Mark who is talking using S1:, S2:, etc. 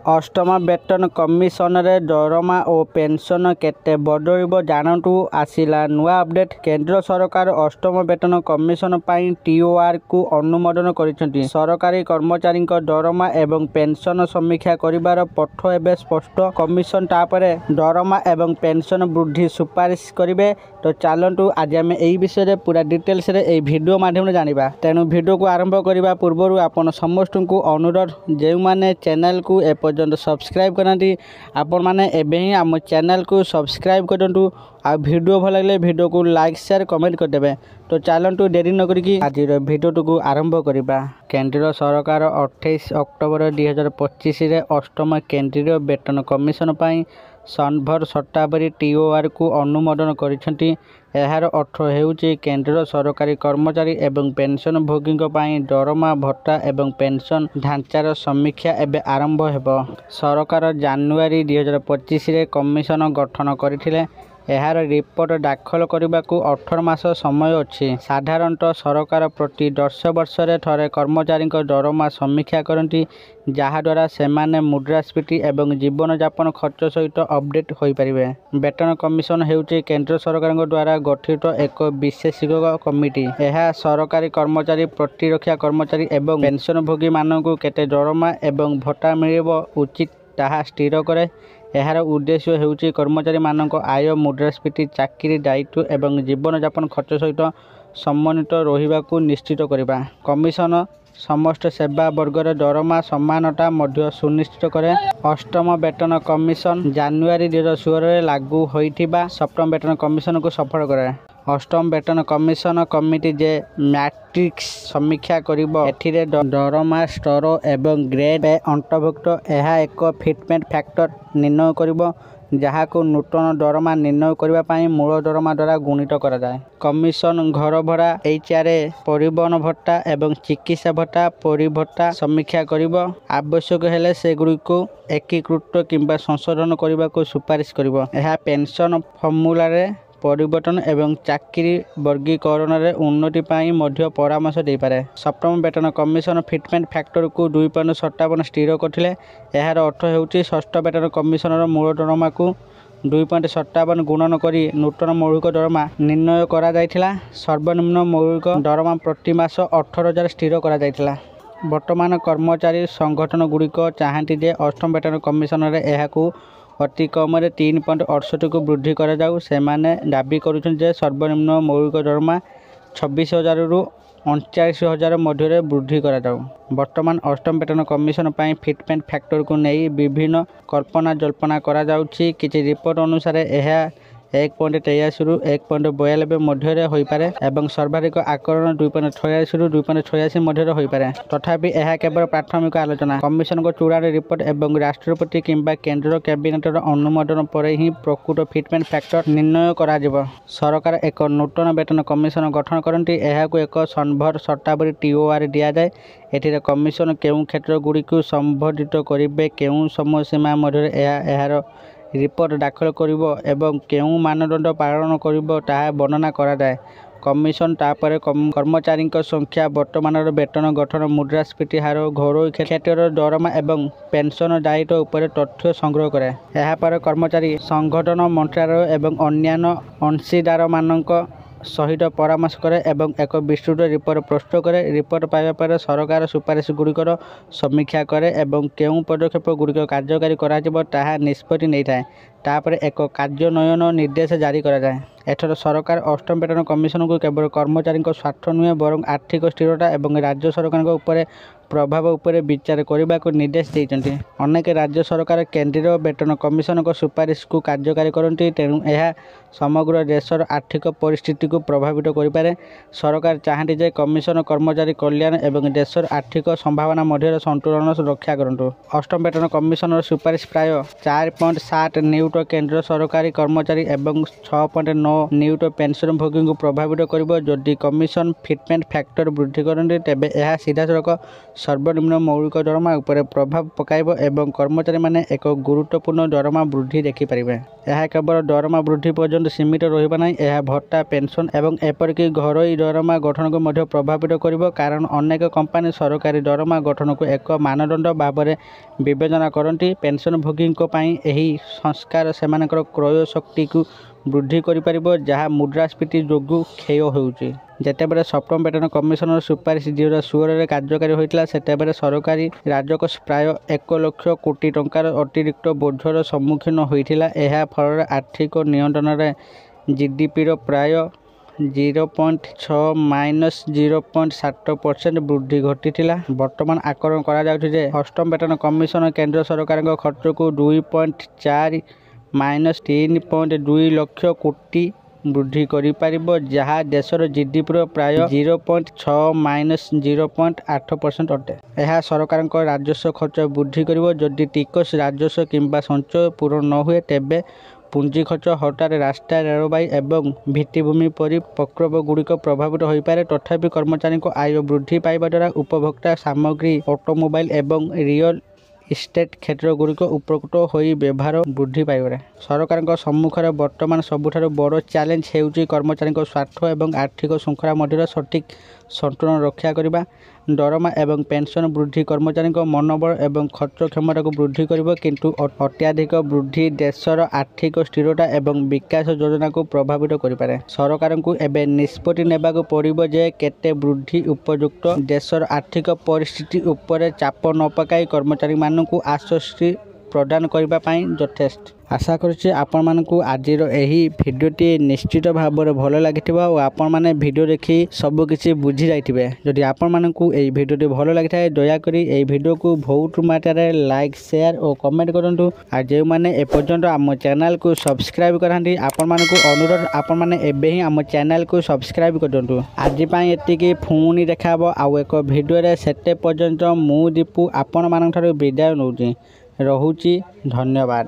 S1: अष्टम वेतन कमिशन रे दरमा और पेंशन केते बदलिबो जानतु आसिला नुआ अपडेट। केंद्र सरकार अष्टम वेतन कमिशन पाई टीओआर को अनुमोदन करिसेंती। सरकारी कर्मचारी दरमा एवं पेंशन समीक्षा करिबार पथ एबे स्पष्ट। कमिशन तापरे दरमा एवं पेंशन वृद्धि सुपारिश करिवे। तो चलतु आज आम यही विषय रे पूरा डिटेल्स रे ए वीडियो माध्यम जानिबा। तेणु वीडियो को आरंभ करने पूर्व आपण समस्त को अनुरोध जे माने चैनल को एपर्यंत सब्सक्राइब करती आपण मैंने एवं ही आम चैनल को सब्सक्राइब करूँ। आ वीडियो भल लगे वीडियो को लाइक शेयर कमेंट करदे। तो चलतु देरी न करी आज वीडियो को आरंभ करवा। केंद्र सरकार 28 अक्टोबर 2025 रे अष्टम केंद्रीय वेतन कमिशन पाई सनभर शतावरी टीओआर को अनुमोदन करिसेंती। एहार अर्थ हेउची केंद्र सरकारी कर्मचारी एवं पेंशन भोगी दरमा भत्ता एवं पेंशन ढांचार समीक्षा एवं आरंभ हेबो। सरकार जानुआरी 2025 रे कमिशन गठन करथिले। एहार रिपोर्ट दाखल करने को 18 मास समय अच्छी। साधारणतः सरकार प्रति 10 वर्ष थरे कर्मचारी दरमा समीक्षा करती, जहाद्वारा सेमाने मुद्रास्फीति एवं जीवन यापन खर्च सहित अपडेट हो पारे। वेतन कमिशन हेउची केंद्र सरकार द्वारा गठित एक विशेषज्ञ कमिटी। यह सरकारी कर्मचारी प्रतिरक्षा कर्मचारी एवं पेंशन भोगी मानक केते दरमा एवं भत्ता मिलिबो उचित ताहा स्थिर करे। एहार उद्देश्य हेउची कर्मचारी मानक आय, मुद्रास्फीति, चाकरी दायित्व एवं जीवन यापन खर्च सहित समन्वित रहिबाकु निश्चित करिबा। कमिशन समस्त सेवा वर्गर दरमा समानता मध्य सुनिश्चित करे। अष्टम वेतन कमिशन जानुआरी 2016 लागू होइथिबा सप्तम वेतन कमिशन को सफल करे। अष्टम वेतन कमिशन कमिटी जे मैट्रिक्स समीक्षा करिबो। एथिरे दरमा स्तर एवं ग्रेड अंतर्भुक्त। यह एक फिटमेंट फैक्टर निर्णय करिबो, जहाँ को नूतन दरमा निर्णय करने पाई मूल दरमा द्वारा गुणित करा जाए। कमिशन घर भड़ा, एचआरए, परिवहन भत्ता एवं चिकित्सा भत्ता, परिभत्ता समीक्षा करिबो। आवश्यक हेले से गुडी को एकीकृत किंबा संशोधन करने को सुपारिश करिबो। यह पेंशन फॉर्मूला रे परिवर्तन एवं चाकरी वर्गीकरण रे उन्नति पाई मध्य परामर्श दे पारे। सप्तम वेतन कमिशन फिटमेंट फैक्टर को 2.57 स्थिर करथिले। एहार अर्थ हेउची षष्ठ वेतन कमिशनर मूल दरमा को 2.57 गुणन करी नूतन मौलिक दरमा निर्णय करा जायथिला। सर्वनिम्न मौलिक दरमा प्रति मास 18,000 स्थिर करा जायथिला। वर्तमान कर्मचारी संगठन गुड़िक चाहती जे अष्टम वेतन कमिशन रे एहाकू अति कम 3.68 को वृद्धि करा जाऊ। सेमाने दाबी करुछन जे सर्वनिम्न मौलिक दरमा 26,000 रु 39,000 मध्य वृद्धि करा जाऊ। वर्तमान अष्टम वेतन कमिशन पाई फिटमेंट फैक्टर को नहीं विभिन्न कल्पना जल्पना करा जाउछि। किछि रिपोर्ट अनुसार यह 1.83 रु 1.92 मध्य हो पारे एवं सर्वाधिक आकलन 2.86 रु 2.86 मध्य हो पारे। तथापि यह केवल प्राथमिक आलोचना। कमिशन को चूड़ार रिपोर्ट एवं राष्ट्रपति किंबा केंद्र कैबिनेटर अनुमोदन पर ही प्रकृत फिटमेंट फैक्टर निर्णय करा जिवो। सरकार एक नूतन वेतन कमिशन गठन करती। यह एक सनभर शतावरी टीओआर दिया जाए। एथिरे कमिशन केउं क्षेत्र गुडी को संबोधित करिवे, केउं समय सीमा मध्य यार रिपोर्ट दाखल करिवो एवं केउं मानदंड पालन करिवो ताहा वर्णना करा जाए। कमिशन तापर कर्मचारी संख्या, वर्तमान वेतन गठन, मुद्रास्फीति हार, घरोई क्षेत्र दरमा एवं पेंशन दायित्व उपर तथ्य संग्रह करे। यह पर कर्मचारी संगठन मंत्रालय एवं अन्य अंशीदार मानक सहित परामर्श करे एवं एक विस्तृत रिपोर्ट प्रस्तुत करे। रिपोर्ट पाइबा पर सरकार सुपारिश गुड़िकर समीक्षा करे एवं केउं पदक्षेप गुड़िक कार्यकारी कराजिबो ताहा निष्पत्ति नहीं थाए। तापर एक कार्यान्वयन निर्देश जारी करा जाए। एथर सरकार अष्टम वेतन कमिशन को केवल कर्मचारी स्वार्थ नुहे बरं आर्थिक स्थिरता एवं राज्य सरकार उपर प्रभाव उपर विचार करने को निर्देश देते। अनेक राज्य सरकार केंद्रीय वेतन कमिशन को सुपारिश को कार्यकारी करती। तेणु यह समग्र देशर आर्थिक परिस्थिति को प्रभावित करें। सरकार चाहती जे कमिशन कर्मचारी कल्याण एवं देशर आर्थिक संभावना मध्य संतुलन रक्षा करूँ। अष्टम वेतन कमिशन सुपारिश प्राय 4.7 न्यूटन ନିୟୁତ କେନ୍ଦ୍ର ସରକାରୀ କର୍ମଚାରୀ ଏବଂ 6.9 ନିୟୁତ ପେନ୍ସନଭୋଗୀଙ୍କୁ ପ୍ରଭାବିତ କରିବ। ଯଦି କମିଶନ ଫିଟମେଣ୍ଟ ଫ୍ୟାକ୍ଟର ବୃଦ୍ଧି କରନ୍ତି ତେବେ ଏହା ସିଧାସଳଖ ସର୍ବନିମ୍ନ ମୌଳିକ ଦରମା ଉପରେ ପ୍ରଭାବ ପକାଇବ ଏବଂ କର୍ମଚାରୀମାନେ ଏକ ଗୁରୁତ୍ୱପୂର୍ଣ୍ଣ ଦରମା ବୃଦ୍ଧି ଦେଖିପାରିବେ। ଏହା କେବଳ ଦରମା ବୃଦ୍ଧି ପର୍ଯ୍ୟନ୍ତ ସୀମିତ ରହିବ ନାହିଁ, ଏହା ଭତ୍ତା, ପେନ୍ସନ ଏବଂ ଏପରିକି ଘରୋଇ ଦରମା ଗଠନକୁ ମଧ୍ୟ ପ୍ରଭାବିତ କରିବ, କାରଣ ଅନେକ କମ୍ପାନୀ ସରକାରୀ ଦରମା ଗଠନକୁ ଏକ ମାନଦଣ୍ଡ ଭାବରେ ବିବେଚନା କରନ୍ତି। ପେନ୍ସନଭୋଗୀଙ୍କ ପାଇଁ ଏହି ସଂସ୍କାର ସେମାନଙ୍କର କ୍ରୟ ଶକ୍ତିକୁ ବୃଦ୍ଧି କରିପାରିବ, ଯାହା ମୁଦ୍ରାସ୍ଫୀତି ଯୋଗୁଁ କ୍ଷୟ ହେଉଛି। ଯେତେବେଳେ ସପ୍ତମ ବେତନ କମିଶନର ସୁପାରିଶ 2016ରେ କାର୍ଯ୍ୟକାରୀ ହୋଇଥିଲା, ସେତେବେଳେ ସରକାରୀ ରାଜକୋଷ ପ୍ରାୟ 1 ଲକ୍ଷ କୋଟି ଟଙ୍କାର ଅତିରିକ୍ତ ବୋଝର ସମ୍ମୁଖୀନ ହୋଇଥିଲା। ଏହା ଫଳରେ ଆର୍ଥିକ ନିୟନ୍ତ୍ରଣରେ ଜିଡିପିର ପ୍ରାୟ 0.6-0.7% ବୃଦ୍ଧି ଘଟିଥିଲା। ବର୍ତ୍ତମାନ ଆକଳନ କରାଯାଉଛି ଯେ ଅଷ୍ଟମ ବେତନ କମିଶନ କେନ୍ଦ୍ର ସରକାରଙ୍କ ଖର୍ଚ୍ଚକୁ 2.4-3.2 ଲକ୍ଷ କୋଟି ବୃଦ୍ଧି କରିପାରିବ, ଯାହା ଦେଶର ଜିଡିପିର ପ୍ରାୟ 0.6-0.8% ଅଟେ। ଏହା ସରକାରଙ୍କ ରାଜସ୍ୱ ଖର୍ଚ୍ଚ ବୃଦ୍ଧି କରିବ। ଯଦି ଟିକସ, ରାଜସ୍ୱ କିମ୍ବା ସଞ୍ଚୟ ପୂରଣ ନ ହୁଏ, ତେବେ ପୁଞ୍ଜି ଖର୍ଚ୍ଚ, ହଠାତ୍ ରାସ୍ତା, ରେଳବାଇ ଏବଂ ଭିତ୍ତିଭୂମି ପରି ପ୍ରକଳ୍ପଗୁଡ଼ିକ ପ୍ରଭାବିତ ହୋଇପାରେ। ତଥାପି କର୍ମଚାରୀଙ୍କ ଆୟ ବୃଦ୍ଧି ପାଇବା ଦ୍ୱାରା ଉପଭୋକ୍ତା ସାମଗ୍ରୀ, ଅଟୋମୋବାଇଲ ଏବଂ ରିଅଲ ଇଷ୍ଟେଟ୍ କ୍ଷେତ୍ରଗୁଡ଼ିକ ଉପକୃତ ହୋଇ ବ୍ୟବହାର ବୃଦ୍ଧି ପାଇପାରେ। ସରକାରଙ୍କ ସମ୍ମୁଖରେ ବର୍ତ୍ତମାନ ସବୁଠାରୁ ବଡ଼ ଚ୍ୟାଲେଞ୍ଜ ହେଉଛି କର୍ମଚାରୀଙ୍କ ସ୍ୱାର୍ଥ ଏବଂ ଆର୍ଥିକ ଶୃଙ୍ଖଳା ମଧ୍ୟରେ ସଠିକ୍ ସନ୍ତୁଳନ ରକ୍ଷା କରିବା। ଦରମା ଏବଂ ପେନ୍ସନ ବୃଦ୍ଧି କର୍ମଚାରୀଙ୍କ ମନୋବଳ ଏବଂ ଖର୍ଚ୍ଚ କ୍ଷମତାକୁ ବୃଦ୍ଧି କରିବ, କିନ୍ତୁ ଅତ୍ୟଧିକ ବୃଦ୍ଧି ଦେଶର ଆର୍ଥିକ ସ୍ଥିରତା ଏବଂ ବିକାଶ ଯୋଜନାକୁ ପ୍ରଭାବିତ କରିପାରେ। ସରକାରଙ୍କୁ ଏବେ ନିଷ୍ପତ୍ତି ନେବାକୁ ପଡ଼ିବ ଯେ କେତେ ବୃଦ୍ଧି ଉପଯୁକ୍ତ, ଦେଶର ଆର୍ଥିକ ପରିସ୍ଥିତି ଉପରେ ଚାପ ନ ପକାଇ କର୍ମଚାରୀମାନଙ୍କୁ ଆଶ୍ୱସ୍ତି ପ୍ରଦାନ କରିବା ପାଇଁ ଯଥେଷ୍ଟ। ଆଶା କରୁଛି ଆପଣମାନଙ୍କୁ ଆଜିର ଏହି ଭିଡ଼ିଓଟି ନିଶ୍ଚିତ ଭାବରେ ଭଲ ଲାଗିଥିବ ଓ ଆପଣମାନେ ଭିଡ଼ିଓ ଦେଖି ସବୁକିଛି ବୁଝି ଯାଇଥିବେ। ଯଦି ଆପଣମାନଙ୍କୁ ଏହି ଭିଡ଼ିଓଟି ଭଲ ଲାଗିଥାଏ, ଦୟାକରି ଏହି ଭିଡ଼ିଓକୁ ବହୁତ ମାତ୍ରାରେ ଲାଇକ୍, ସେୟାର ଓ କମେଣ୍ଟ କରନ୍ତୁ। ଆଉ ଯେଉଁମାନେ ଏପର୍ଯ୍ୟନ୍ତ ଆମ ଚ୍ୟାନେଲକୁ ସବସ୍କ୍ରାଇବ୍ କରିନାହାନ୍ତି, ଆପଣମାନଙ୍କୁ ଅନୁରୋଧ, ଆପଣମାନେ ଏବେ ହିଁ ଆମ ଚ୍ୟାନେଲକୁ ସବସ୍କ୍ରାଇବ୍ କରିଦିଅନ୍ତୁ। ଆଜି ପାଇଁ ଏତିକି, ପୁଣି ଦେଖାହେବ ଆଉ ଏକ ଭିଡ଼ିଓରେ। ସେତେ ପର୍ଯ୍ୟନ୍ତ ମୁଁ ଦୀପୁ ଆପଣମାନଙ୍କଠାରୁ ବିଦାୟ ନେଉଛି। ରହୁଛି, ଧନ୍ୟବାଦ।